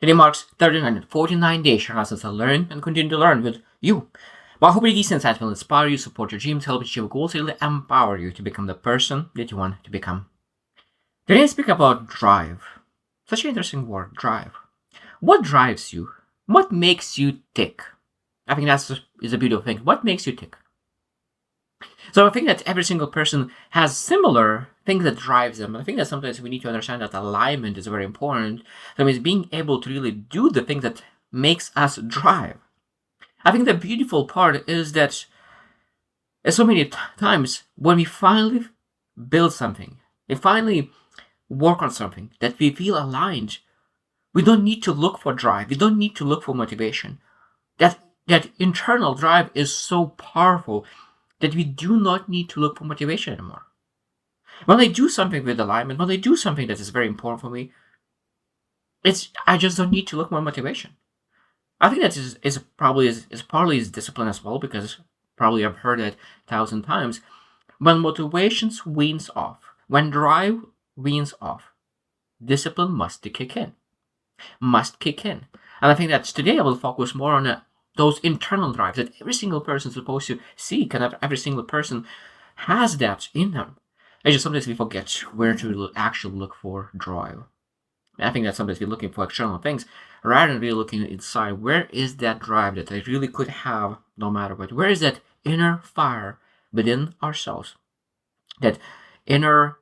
Today marks 349 days your lessons to learn and continue to learn with you. While hopefully these insights will inspire you, support your dreams, help you achieve goals, and empower you to become the person that you want to become. Today I speak about drive. Such an interesting word, drive. What drives you? What makes you tick? I think that's is a beautiful thing. What makes you tick? So I think that every single person has similar things that drives them. I think that sometimes we need to understand that alignment is very important. That means being able to really do the thing that makes us drive. I think the beautiful part is that so many times when we finally build something, we finally work on something that we feel aligned, we don't need to look for drive. We don't need to look for motivation. That internal drive is so powerful that we do not need to look for motivation anymore. When I do something with alignment, when I do something that is very important for me, I just don't need to look for motivation. I think that is partly is discipline as well, because probably I've heard it 1,000 times. When motivation weans off, when drive weans off, discipline must kick in. Must kick in. And I think that today I will focus more on those internal drives that every single person is supposed to seek, and every single person has that in them. It's just sometimes we forget where to actually look for drive. I think that sometimes we're looking for external things rather than really looking inside. Where is that drive that I really could have no matter what? Where is that inner fire within ourselves? That inner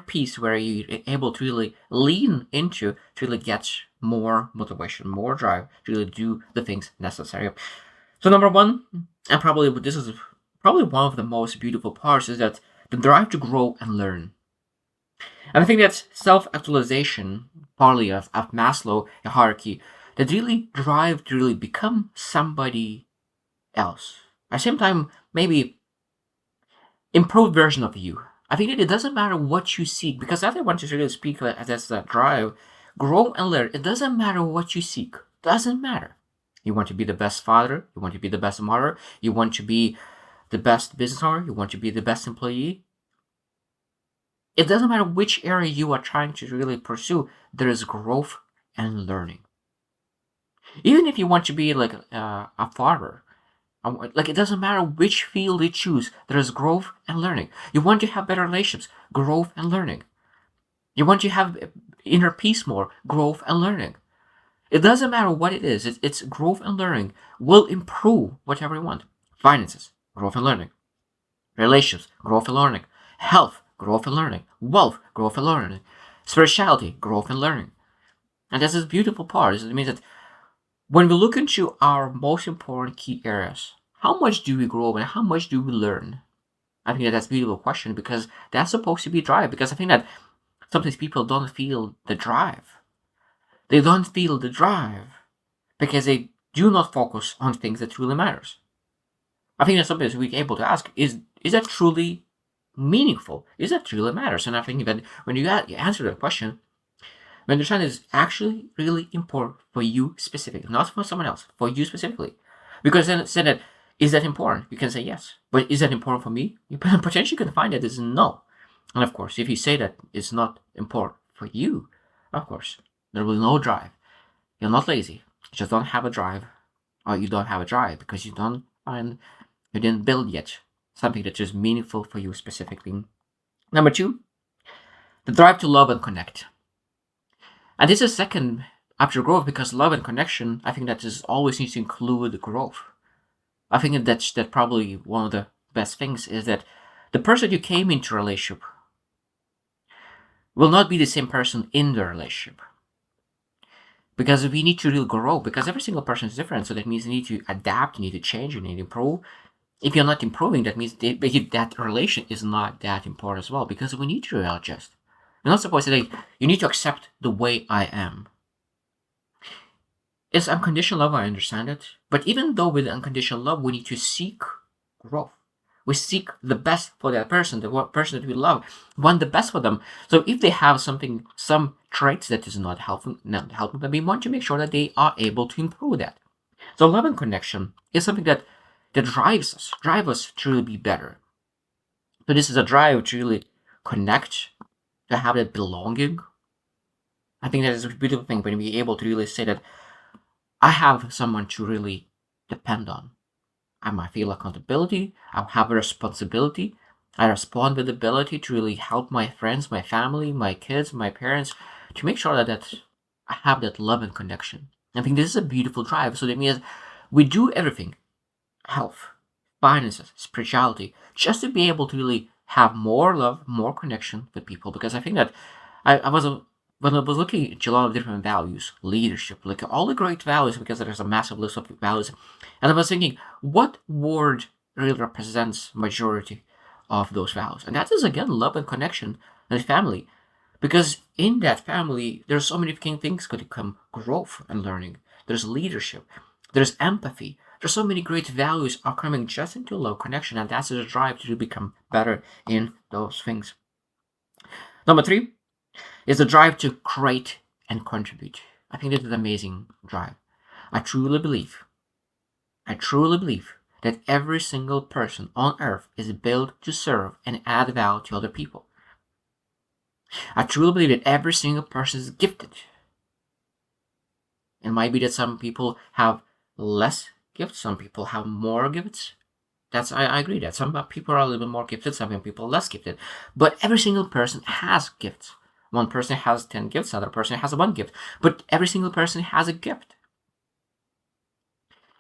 peace where you're able to really lean into to really get more motivation, more drive to really do the things necessary. So number one, and probably this is probably one of the most beautiful parts, is that the drive to grow and learn. And I think that's self-actualization, partly of Maslow hierarchy, that really drive to really become somebody else. At the same time, maybe improved version of you. I think that it doesn't matter what you seek, because as I want to really speak as that drive, grow and learn. It doesn't matter what you seek. Doesn't matter. You want to be the best father. You want to be the best mother. You want to be the best business owner. You want to be the best employee. It doesn't matter which area you are trying to really pursue. There is growth and learning. Even if you want to be like a farmer, like it doesn't matter which field you choose, there is growth and learning. You want to have better relationships, growth and learning. You want to have inner peace more, growth and learning. It doesn't matter what it is, it's growth and learning will improve whatever you want. Finances, growth and learning. Relationships, growth and learning. Health, growth and learning. Wealth, growth and learning. Spirituality, growth and learning. And that's this beautiful part. It means that when we look into our most important key areas, how much do we grow and how much do we learn? I think that's a beautiful question, because that's supposed to be drive. Because I think that sometimes people don't feel the drive. They don't feel the drive because they do not focus on things that truly matters. I think that sometimes we're able to ask, is that truly meaningful? Is that truly matters? And I think that when you answer that question, when understand is actually really important for you specifically, not for someone else, for you specifically. Because then say that, is that important? You can say yes. But is that important for me? You potentially can find that is no. And of course, if you say that it's not important for you, of course, there will be no drive. You're not lazy. You just don't have a drive. Or you don't have a drive because you didn't build yet something that is meaningful for you specifically. Number two, the drive to love and connect. And this is second after growth, because love and connection, I think that is always needs to include growth. I think that probably one of the best things is that the person you came into a relationship will not be the same person in the relationship. Because we need to really grow, because every single person is different. So that means you need to adapt, you need to change, you need to improve. If you're not improving, that means that relation is not that important as well, because we need to adjust. You're not supposed to say, you need to accept the way I am. It's unconditional love, I understand it. But even though with unconditional love, we need to seek growth. We seek the best for that person, the person that we love, want the best for them. So if they have some traits that is not helping them, we want to make sure that they are able to improve that. So love and connection is something that drives us to really be better. So this is a drive to really connect, to have that belonging, I think that is a beautiful thing when we are able to really say that I have someone to really depend on. I might feel accountability. I have a responsibility. I respond with ability to really help my friends, my family, my kids, my parents, to make sure that I have that love and connection. I think this is a beautiful drive. So that means we do everything, health, finances, spirituality, just to be able to really have more love, more connection with people. Because I think that I was when I was looking at a lot of different values, leadership, like all the great values, because there's a massive list of values, and I was thinking, what word really represents majority of those values? And that is again love and connection and family, because in that family, there's so many things could come: growth and learning. There's leadership. There's empathy. There's so many great values are coming just into love connection, and that's the drive to become better in those things. Number three is the drive to create and contribute. I think this is an amazing drive. I truly believe, I truly believe that every single person on earth is built to serve and add value to other people. I truly believe that every single person is gifted. It might be that some people have less gifts, some people have more gifts. I agree that some people are a little bit more gifted, some people are less gifted. But every single person has gifts. One person has 10 gifts, another person has one gift. But every single person has a gift.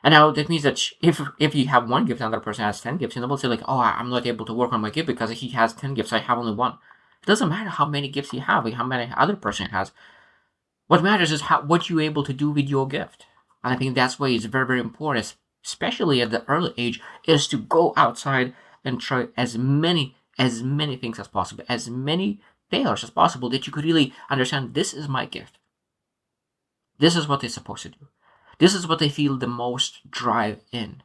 And now that means that if you have one gift, another person has 10 gifts, and they will say like, oh, I'm not able to work on my gift because he has 10 gifts, I have only one. It doesn't matter how many gifts you have, how many other person has. What matters is what you're able to do with your gift. And I think that's why it's very, very important, especially at the early age, is to go outside and try as many things as possible, as many failures as possible, that you could really understand this is my gift. This is what they're supposed to do. This is what they feel the most drive in.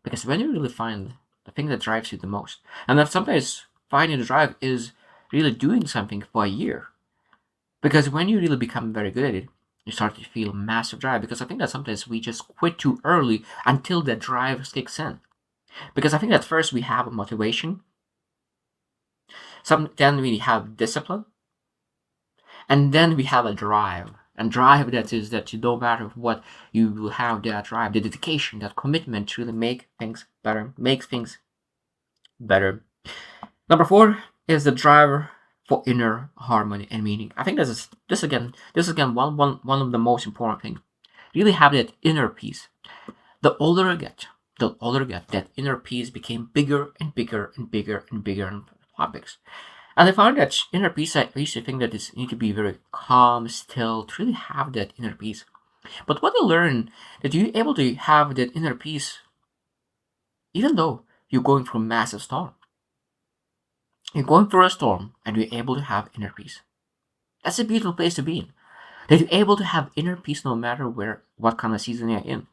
Because when you really find the thing that drives you the most, and that sometimes finding the drive is really doing something for a year. Because when you really become very good at it, you start to feel massive drive. Because I think that sometimes we just quit too early until that drive kicks in. Because I think that first we have a motivation, then we have discipline, and then we have a drive. And drive that is that you no matter what, you will have that drive, the dedication, that commitment to really make things better, make things better. Number four is the driver for inner harmony and meaning. I think this is again one of the most important things. Really have that inner peace. The older I get, that inner peace became bigger and bigger and bigger and bigger in topics. And I found that inner peace, I used to think that it need to be very calm, still, to really have that inner peace. But what I learned that you're able to have that inner peace even though you're going through a massive storm. You're going through a storm and you're able to have inner peace. That's a beautiful place to be in. That you're able to have inner peace no matter what kind of season you're in.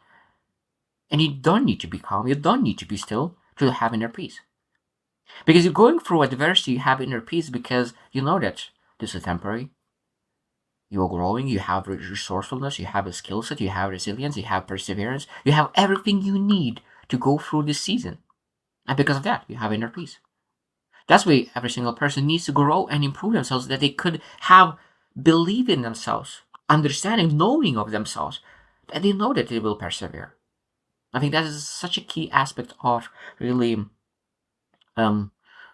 And you don't need to be calm, you don't need to be still to have inner peace. Because you're going through adversity, you have inner peace because you know that this is temporary. You are growing, you have resourcefulness, you have a skill set, you have resilience, you have perseverance, you have everything you need to go through this season. And because of that, you have inner peace. That's why every single person needs to grow and improve themselves, that they could have belief in themselves, understanding, knowing of themselves, that they know that they will persevere. I think that is such a key aspect of really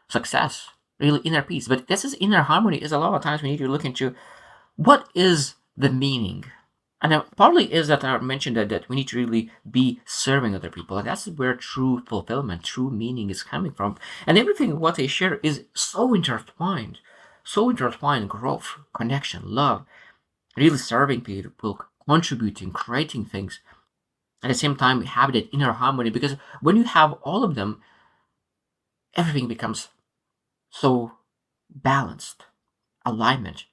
success, really inner peace. But this is inner harmony is a lot of times we need to look into what is the meaning. And partly is that I mentioned that we need to really be serving other people. And that's where true fulfillment, true meaning is coming from. And everything what they share is so intertwined. So intertwined, growth, connection, love, really serving people, contributing, creating things. At the same time, we have that inner harmony because when you have all of them, everything becomes so balanced, alignment.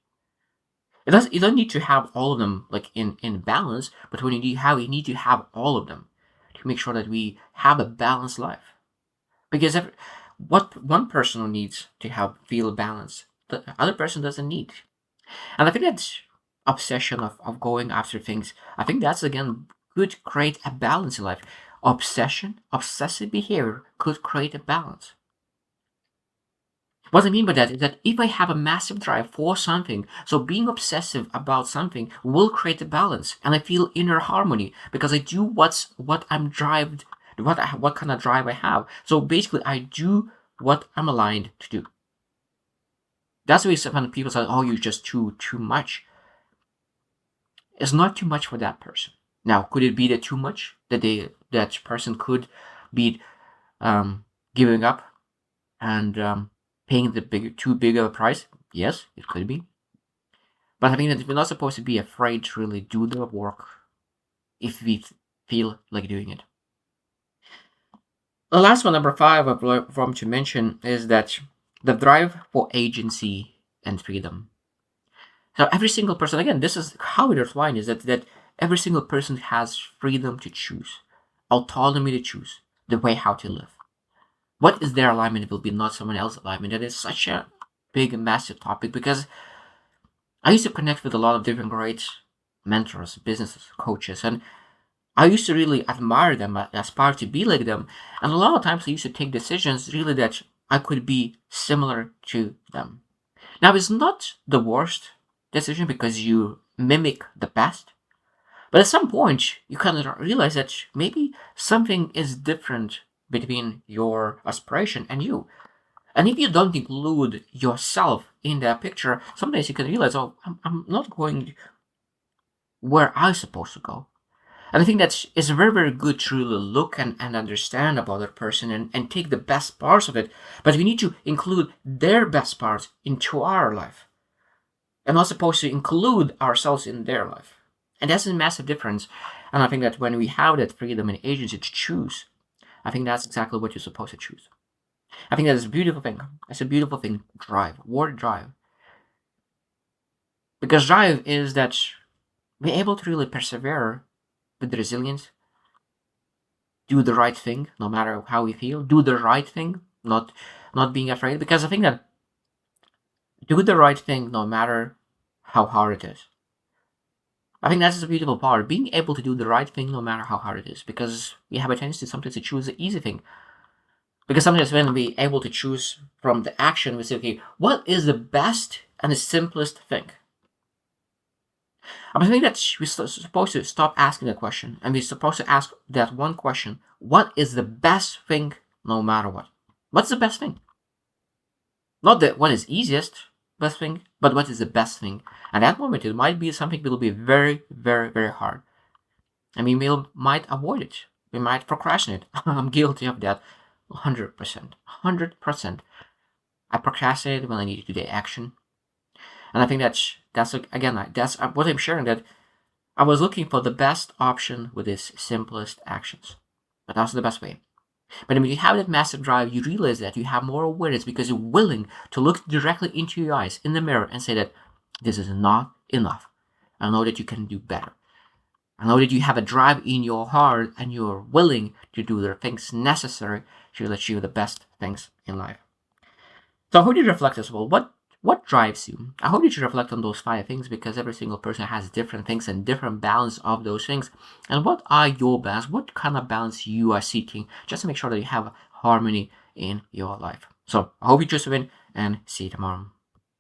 You don't need to have all of them like in balance, but when you need to have all of them to make sure that we have a balanced life. Because what one person needs to have feel balance, the other person doesn't need. And I think that obsession of going after things, I think that's again could create a balance in life. Obsessive behavior could create a balance. What I mean by that is that if I have a massive drive for something, so being obsessive about something will create a balance, and I feel inner harmony because I do what I'm drived, what kind of drive I have. So basically, I do what I'm aligned to do. That's why when people say, "Oh, you're just too much," it's not too much for that person. Now, could it be that too much that that person could be giving up and paying too big of a price? Yes, it could be. But I think that we're not supposed to be afraid to really do the work if we feel like doing it. The last one, number 5, I want to mention is that the drive for agency and freedom. So every single person, again, this is how intertwined is that every single person has freedom to choose, autonomy to choose the way how to live. What is their alignment will be not someone else's alignment. That is such a big and massive topic because I used to connect with a lot of different great mentors, businesses, coaches, and I used to really admire them, aspire to be like them, and a lot of times I used to take decisions really that I could be similar to them. Now, it's not the worst decision because you mimic the best, but at some point you kind of realize that maybe something is different between your aspiration and you. And if you don't include yourself in that picture, sometimes you can realize, oh, I'm not going where I'm supposed to go. And I think that it's very, very good to really look and understand about that person and take the best parts of it. But we need to include their best parts into our life. And not supposed to include ourselves in their life. And that's a massive difference. And I think that when we have that freedom and agency to choose, I think that's exactly what you're supposed to choose. I think that's a beautiful thing. That's a beautiful thing. Drive. Word drive. Because drive is that we're able to really persevere with resilience, do the right thing no matter how we feel, do the right thing, not being afraid. Because I think that do the right thing no matter how hard it is. I think that's the beautiful part, being able to do the right thing no matter how hard it is, because we have a tendency sometimes to choose the easy thing. Because sometimes when we able to choose from the action, we say, okay, what is the best and the simplest thing? I think that we're supposed to stop asking that question, and we're supposed to ask that one question: what is the best thing no matter what? What's the best thing? Not that what is easiest best thing, but what is the best thing? At that moment, it might be something that will be very, very, very hard. I mean, we might avoid it. We might procrastinate. I'm guilty of that 100%. 100%. I procrastinated when I needed to do the action. And I think that's again, that's what I'm sharing, that I was looking for the best option with its simplest actions. But that's the best way. But when you have that massive drive, you realize that you have more awareness because you're willing to look directly into your eyes in the mirror and say that this is not enough. I know that you can do better. I know that you have a drive in your heart and you're willing to do the things necessary to achieve the best things in life. So I hope you reflect as well. What drives you? I hope you should reflect on those 5 things because every single person has different things and different balance of those things. And what are your balance? What kind of balance you are seeking just to make sure that you have harmony in your life. So I hope you choose to win and see you tomorrow.